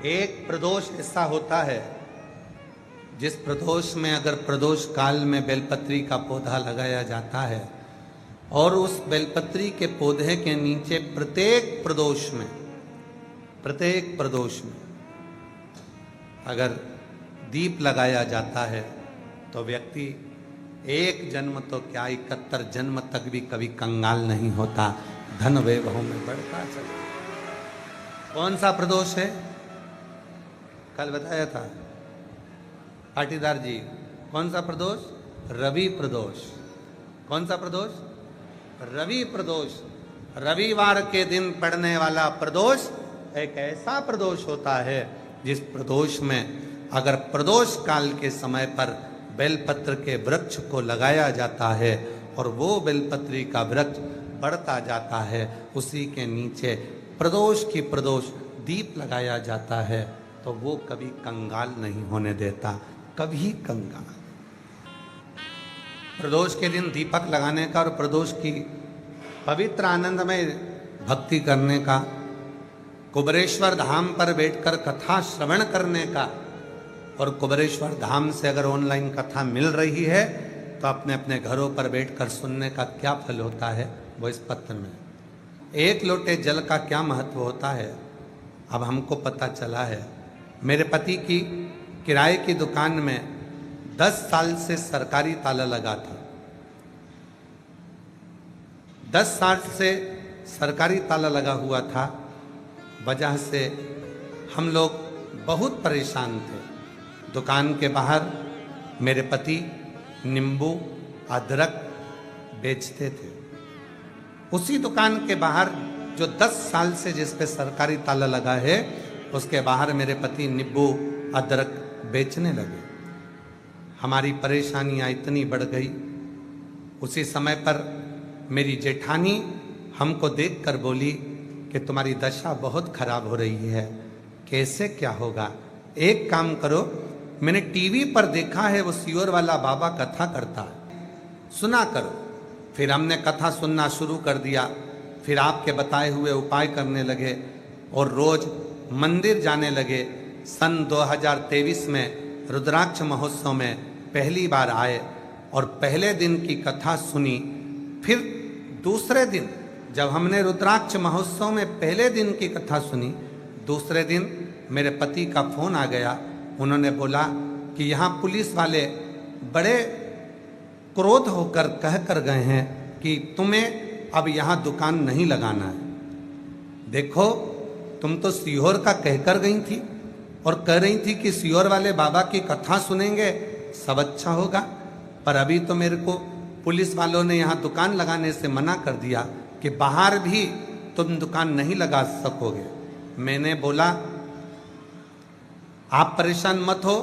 एक प्रदोष ऐसा होता है जिस प्रदोष में अगर प्रदोष काल में बेलपत्री का पौधा लगाया जाता है और उस बेलपत्री के पौधे के नीचे प्रत्येक प्रदोष में अगर दीप लगाया जाता है तो व्यक्ति एक जन्म तो क्या 71 जन्म तक भी कभी कंगाल नहीं होता, धन वैभव में बढ़ता चला। कौन सा प्रदोष है? कल बताया था पाटीदार जी। कौन सा प्रदोष? रवि प्रदोष। कौन सा प्रदोष? रवि प्रदोष। रविवार के दिन पड़ने वाला प्रदोष एक ऐसा प्रदोष होता है जिस प्रदोष में अगर प्रदोष काल के समय पर बेलपत्र के वृक्ष को लगाया जाता है और वो बेलपत्री का वृक्ष बढ़ता जाता है, उसी के नीचे प्रदोष की प्रदोष दीप लगाया जाता है, तो वो कभी कंगाल नहीं होने देता, कभी कंगाल। प्रदोष के दिन दीपक लगाने का और प्रदोष की पवित्र आनंदमय भक्ति करने का, कुबरेश्वर धाम पर बैठकर कथा श्रवण करने का, और कुबरेश्वर धाम से अगर ऑनलाइन कथा मिल रही है तो अपने अपने घरों पर बैठकर सुनने का क्या फल होता है वो इस पत्र में। एक लोटे जल का क्या महत्व होता है अब हमको पता चला है। मेरे पति की किराए की दुकान में 10 साल से सरकारी ताला लगा था। 10 साल से सरकारी ताला लगा हुआ था, वजह से हम लोग बहुत परेशान थे। दुकान के बाहर मेरे पति नींबू अदरक बेचते थे। उसी दुकान के बाहर जो 10 साल से जिस पे सरकारी ताला लगा है, उसके बाहर मेरे पति नींबू अदरक बेचने लगे। हमारी परेशानियां इतनी बढ़ गई। उसी समय पर मेरी जेठानी हमको देखकर बोली कि तुम्हारी दशा बहुत खराब हो रही है, कैसे क्या होगा? एक काम करो, मैंने टीवी पर देखा है वो सियोर वाला बाबा कथा करता है, सुना करो। फिर हमने कथा सुनना शुरू कर दिया। फिर आपके बताए हुए उपाय करने लगे और रोज मंदिर जाने लगे। सन 2023 में रुद्राक्ष महोत्सव में पहली बार आए और पहले दिन की कथा सुनी। फिर दूसरे दिन जब हमने रुद्राक्ष महोत्सव में पहले दिन की कथा सुनी, दूसरे दिन मेरे पति का फोन आ गया। उन्होंने बोला कि यहाँ पुलिस वाले बड़े क्रोध होकर कह कर गए हैं कि तुम्हें अब यहाँ दुकान नहीं लगाना है। देखो, तुम तो सीहोर का कहकर गई थी और कह रही थी कि सीहोर वाले बाबा की कथा सुनेंगे सब अच्छा होगा, पर अभी तो मेरे को पुलिस वालों ने यहाँ दुकान लगाने से मना कर दिया कि बाहर भी तुम दुकान नहीं लगा सकोगे। मैंने बोला आप परेशान मत हो,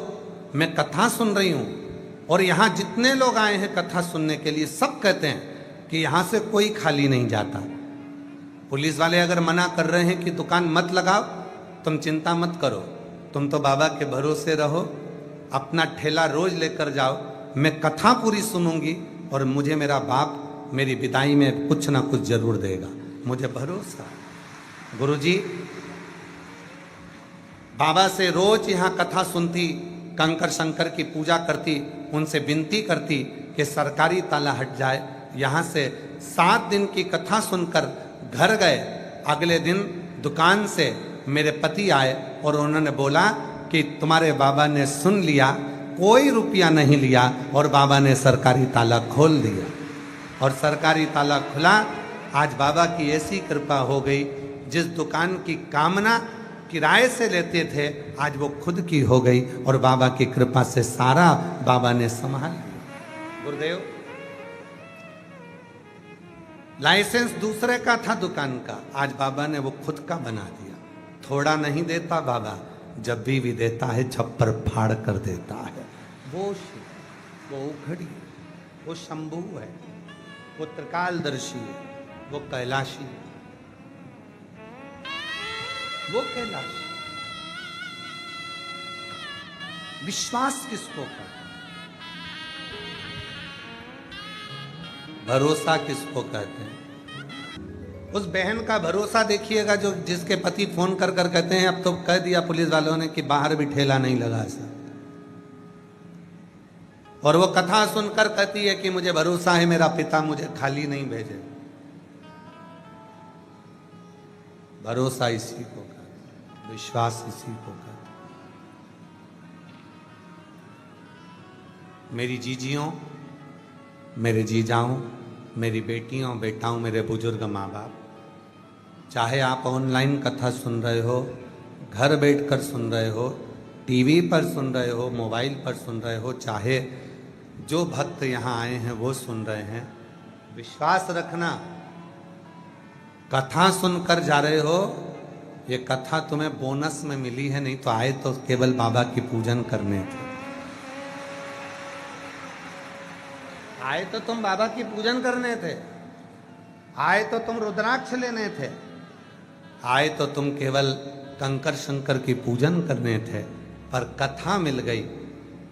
मैं कथा सुन रही हूँ और यहाँ जितने लोग आए हैं कथा सुनने के लिए सब कहते हैं कि यहाँ से कोई खाली नहीं जाता। पुलिस वाले अगर मना कर रहे हैं कि दुकान मत लगाओ, तुम चिंता मत करो, तुम तो बाबा के भरोसे रहो, अपना ठेला रोज लेकर जाओ, मैं कथा पूरी सुनूंगी और मुझे मेरा बाप मेरी विदाई में कुछ ना कुछ जरूर देगा, मुझे भरोसा। गुरुजी बाबा से रोज यहाँ कथा सुनती, कंकर शंकर की पूजा करती, उनसे विनती करती कि सरकारी ताला हट जाए। यहाँ से 7 दिन की कथा सुनकर घर गए। अगले दिन दुकान से मेरे पति आए और उन्होंने बोला कि तुम्हारे बाबा ने सुन लिया, कोई रुपया नहीं लिया और बाबा ने सरकारी ताला खोल दिया। और सरकारी ताला खुला। आज बाबा की ऐसी कृपा हो गई, जिस दुकान की कामना किराए से लेते थे आज वो खुद की हो गई और बाबा की कृपा से सारा बाबा ने संभाल लिया। गुरुदेव, लाइसेंस दूसरे का था दुकान का, आज बाबा ने वो खुद का बना दिया। थोड़ा नहीं देता बाबा, जब भी देता है छप्पर फाड़ कर देता है। वो शिव, वो उखड़ी, वो शंभू है, वो त्रिकालदर्शी है, वो कैलाशी है, वो कैलाश। विश्वास किसको कहते हैं? भरोसा किसको कहते हैं? उस बहन का भरोसा देखिएगा जो जिसके पति फोन कर कर कहते हैं अब तो कह दिया पुलिस वालों ने कि बाहर भी ठेला नहीं लगा सर, और वो कथा सुनकर कहती है कि मुझे भरोसा है मेरा पिता मुझे खाली नहीं भेजे। भरोसा इसी को कहते, विश्वास इसी को कहते। मेरी जीजियों, मेरे जीजाओं, मेरी बेटियों बेटाओं, मेरे बुजुर्ग माँ बाप, चाहे आप ऑनलाइन कथा सुन रहे हो, घर बैठकर सुन रहे हो, टीवी पर सुन रहे हो, मोबाइल पर सुन रहे हो, चाहे जो भक्त यहाँ आए हैं वो सुन रहे हैं, विश्वास रखना कथा सुनकर जा रहे हो, ये कथा तुम्हें बोनस में मिली है, नहीं तो आए तो केवल बाबा की पूजन करने थे। आए तो तुम बाबा की पूजन करने थे, आए तो तुम रुद्राक्ष लेने थे, आए तो तुम केवल कंकर शंकर की पूजन करने थे, पर कथा मिल गई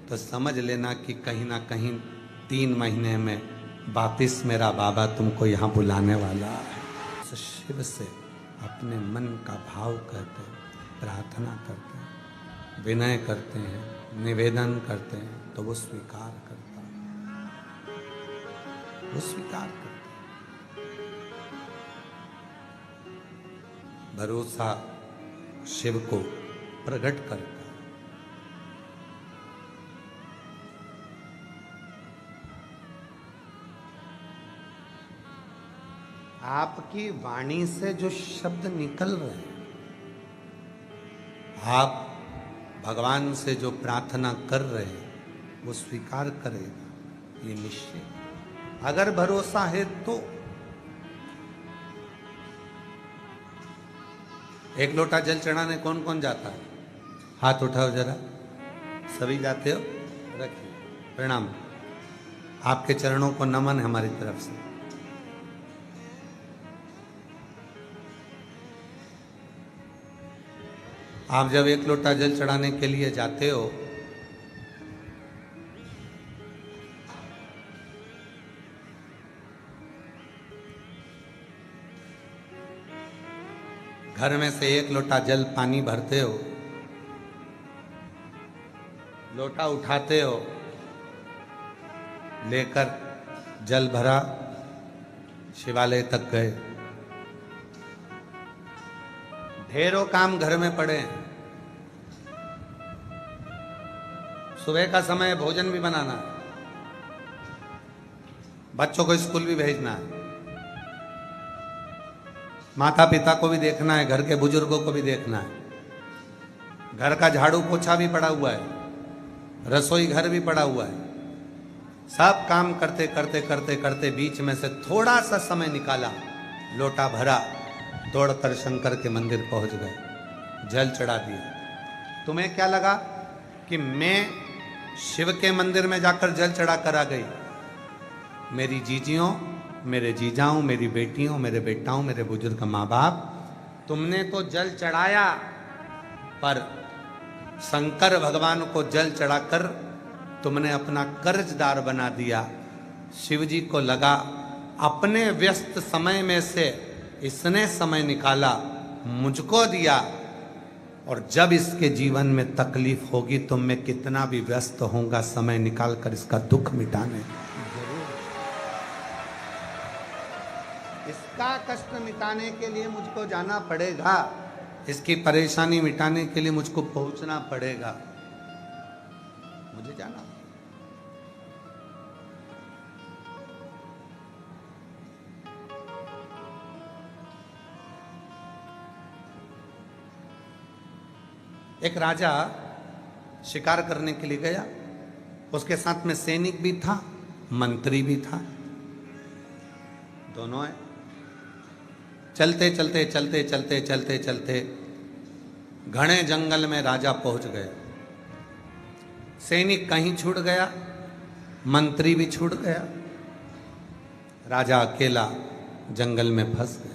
तो समझ लेना कि कहीं ना कहीं 3 महीने में वापिस मेरा बाबा तुमको यहाँ बुलाने वाला है। तो शिव से अपने मन का भाव करते हैं, प्रार्थना करते हैं, विनय करते हैं, निवेदन करते हैं, तो वो स्वीकार करता है, वो स्वीकार करता है। भरोसा शिव को प्रकट करता है। आपकी वाणी से जो शब्द निकल रहे हैं, आप भगवान से जो प्रार्थना कर रहे हैं, वो स्वीकार करेगा, ये निश्चय। अगर भरोसा है तो एक लोटा जल चढ़ाने कौन कौन जाता है? हाथ उठाओ जरा, सभी जाते हो? रखिए, प्रणाम। आपके चरणों को नमन है हमारी तरफ से। आप जब एक लोटा जल चढ़ाने के लिए जाते हो, घर में से एक लोटा जल पानी भरते हो, लोटा उठाते हो, लेकर जल भरा, शिवालय तक गए। ढेरों काम घर में पड़े हैं। सुबह का समय भोजन भी बनाना है, बच्चों को स्कूल भी भेजना है, माता पिता को भी देखना है, घर के बुजुर्गों को भी देखना है, घर का झाड़ू पोछा भी पड़ा हुआ है, रसोई घर भी पड़ा हुआ है। सब काम करते करते करते करते बीच में से थोड़ा सा समय निकाला, लोटा भरा, दौड़कर शंकर के मंदिर पहुंच गए, जल चढ़ा दिया। तुम्हें क्या लगा कि मैं शिव के मंदिर में जाकर जल चढ़ा कर आ गई? मेरी जीजियों, मेरे जीजाओं, मेरी बेटियों, मेरे बेटाओं, मेरे बुजुर्ग माँ बाप, तुमने तो जल चढ़ाया, पर शंकर भगवान को जल चढ़ाकर तुमने अपना कर्जदार बना दिया। शिव जी को लगा अपने व्यस्त समय में से इसने समय निकाला, मुझको दिया, और जब इसके जीवन में तकलीफ होगी तो मैं कितना भी व्यस्त होऊंगा, समय निकाल कर इसका दुख मिटाने जरूर। इसका कष्ट मिटाने के लिए मुझको जाना पड़ेगा, इसकी परेशानी मिटाने के लिए मुझको पहुंचना पड़ेगा, मुझे जाना। एक राजा शिकार करने के लिए गया, उसके साथ में सैनिक भी था, मंत्री भी था, दोनों है। चलते चलते चलते चलते चलते चलते घने जंगल में राजा पहुंच गए। सैनिक कहीं छूट गया, मंत्री भी छूट गया, राजा अकेला जंगल में फंस गया।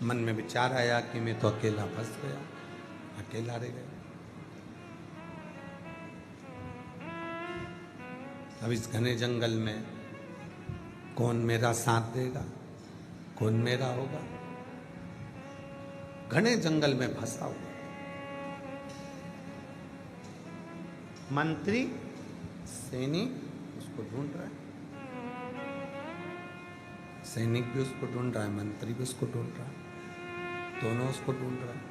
मन में विचार आया कि मैं तो अकेला फंस गया, अकेला रह गया। अब इस घने जंगल में कौन मेरा साथ देगा, कौन मेरा होगा। घने जंगल में फंसा हुआ मंत्री सैनिक उसको ढूंढ रहा है, सैनिक भी उसको ढूंढ रहा है, मंत्री भी उसको ढूंढ रहा है, दोनों उसको ढूंढ रहा है।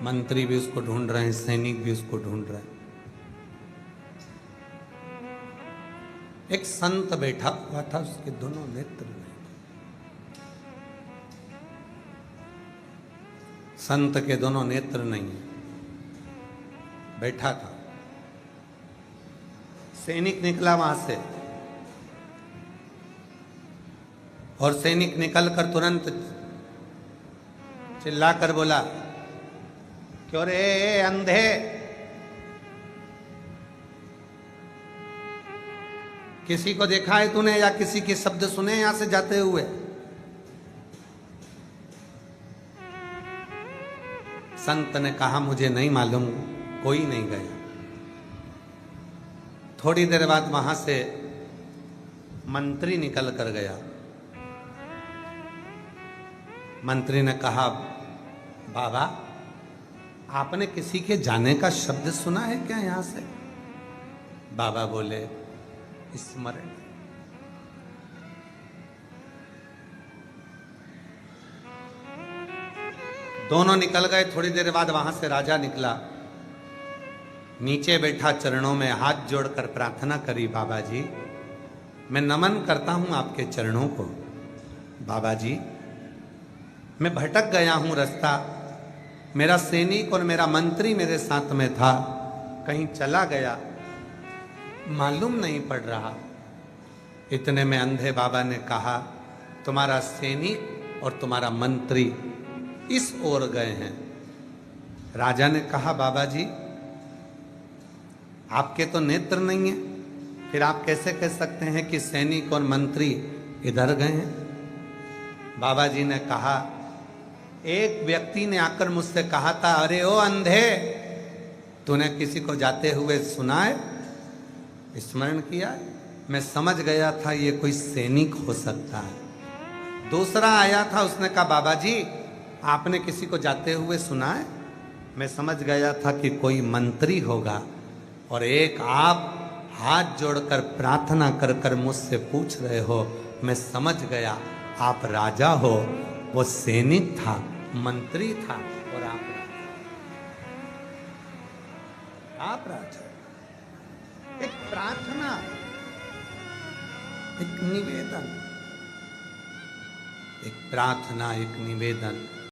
मंत्री भी उसको ढूंढ रहे हैं, सैनिक भी उसको ढूंढ रहे हैं। एक संत बैठा हुआ था, उसके दोनों नेत्र नहीं थे। संत के दोनों नेत्र नहीं है, बैठा था। सैनिक निकला वहां से और सैनिक निकलकर तुरंत चिल्लाकर बोला, क्यों रे अंधे, किसी को देखा है तूने या किसी के शब्द सुने यहां से जाते हुए? संत ने कहा, मुझे नहीं मालूम, कोई नहीं गया। थोड़ी देर बाद वहां से मंत्री निकल कर गया। मंत्री ने कहा, बाबा आपने किसी के जाने का शब्द सुना है क्या यहां से? बाबा बोले, स्मरण। दोनों निकल गए। थोड़ी देर बाद वहां से राजा निकला, नीचे बैठा, चरणों में हाथ जोड़कर प्रार्थना करी, बाबा जी मैं नमन करता हूं आपके चरणों को। बाबा जी मैं भटक गया हूं रास्ता, मेरा सैनिक और मेरा मंत्री मेरे साथ में था, कहीं चला गया, मालूम नहीं पड़ रहा। इतने में अंधे बाबा ने कहा, तुम्हारा सैनिक और तुम्हारा मंत्री इस ओर गए हैं। राजा ने कहा, बाबा जी आपके तो नेत्र नहीं है, फिर आप कैसे कह सकते हैं कि सैनिक और मंत्री इधर गए हैं? बाबा जी ने कहा, एक व्यक्ति ने आकर मुझसे कहा था, अरे ओ अंधे, तूने किसी को जाते हुए सुना है, स्मरण किया? मैं समझ गया था ये कोई सैनिक हो सकता है। दूसरा आया था, उसने कहा, बाबा जी आपने किसी को जाते हुए सुना है? मैं समझ गया था कि कोई मंत्री होगा। और एक आप हाथ जोड़कर प्रार्थना कर कर मुझसे पूछ रहे हो, मैं समझ गया आप राजा हो। वो सैनिक था, मंत्री था, और आप राजा। एक प्रार्थना, एक निवेदन, एक प्रार्थना, एक निवेदन।